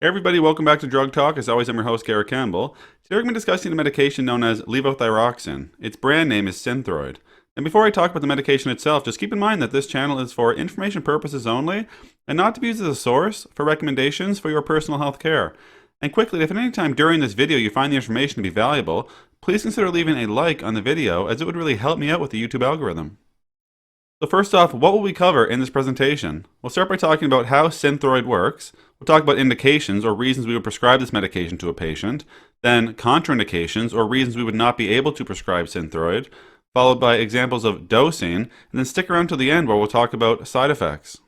Hey everybody, welcome back to Drug Talk. As always, I'm your host, Garrett Campbell. Today we're going to be discussing a medication known as Levothyroxine. Its brand name is Synthroid. And before I talk about the medication itself, just keep in mind that this channel is for information purposes only and not to be used as a source for recommendations for your personal health care. And quickly, if at any time during this video you find the information to be valuable, please consider leaving a like on the video as it would really help me out with the YouTube algorithm. So first off, what will we cover in this presentation? We'll start by talking about how Synthroid works. We'll talk about indications or reasons we would prescribe this medication to a patient, then contraindications or reasons we would not be able to prescribe Synthroid, followed by examples of dosing, and then stick around to the end where we'll talk about side effects.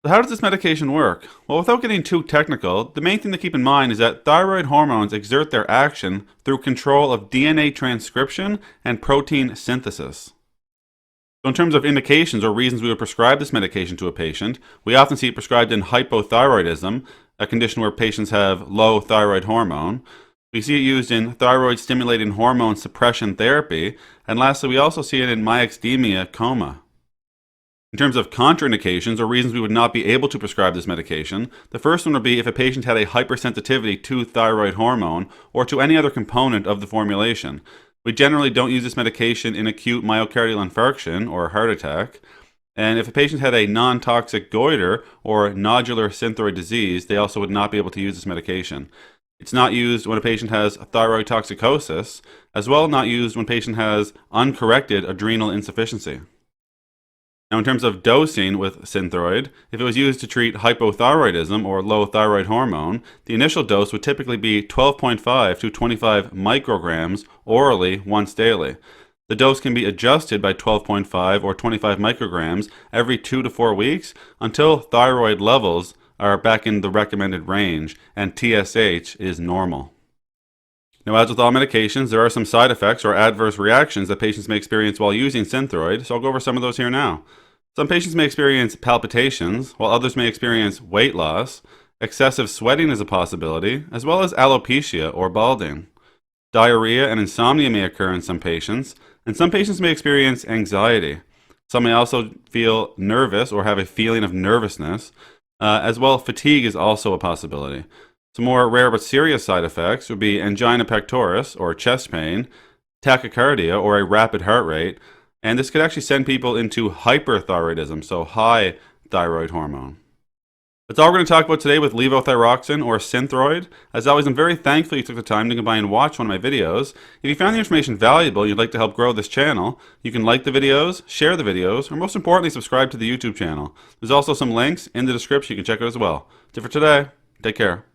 So how does this medication work? Well, without getting too technical, the main thing to keep in mind is that thyroid hormones exert their action through control of DNA transcription and protein synthesis. So in terms of indications or reasons we would prescribe this medication to a patient, we often see it prescribed in hypothyroidism, a condition where patients have low thyroid hormone. We see it used in thyroid-stimulating hormone suppression therapy, and lastly, we also see it in myasthenia coma. In terms of contraindications or reasons we would not be able to prescribe this medication, the first one would be if a patient had a hypersensitivity to thyroid hormone or to any other component of the formulation. We generally don't use this medication in acute myocardial infarction or heart attack. And if a patient had a non-toxic goiter or nodular synthroid disease, they also would not be able to use this medication. It's not used when a patient has thyroid toxicosis, as well as not used when a patient has uncorrected adrenal insufficiency. Now, in terms of dosing with Synthroid, if it was used to treat hypothyroidism or low thyroid hormone, the initial dose would typically be 12.5 to 25 micrograms orally once daily. The dose can be adjusted by 12.5 or 25 micrograms every 2 to 4 weeks until thyroid levels are back in the recommended range and TSH is normal. Now, as with all medications, there are some side effects or adverse reactions that patients may experience while using Synthroid, so I'll go over some of those here now. Some patients may experience palpitations, while others may experience weight loss. Excessive sweating is a possibility, as well as alopecia or balding. Diarrhea and insomnia may occur in some patients, and some patients may experience anxiety. Some may also feel nervous or have a feeling of nervousness. As well, fatigue is also a possibility. Some more rare but serious side effects would be angina pectoris, or chest pain, tachycardia, or a rapid heart rate, and this could actually send people into hyperthyroidism, so high thyroid hormone. That's all we're going to talk about today with levothyroxine, or Synthroid. As always, I'm very thankful you took the time to come by and watch one of my videos. If you found the information valuable and you'd like to help grow this channel, you can like the videos, share the videos, or most importantly, subscribe to the YouTube channel. There's also some links in the description you can check out as well. That's it for today. Take care.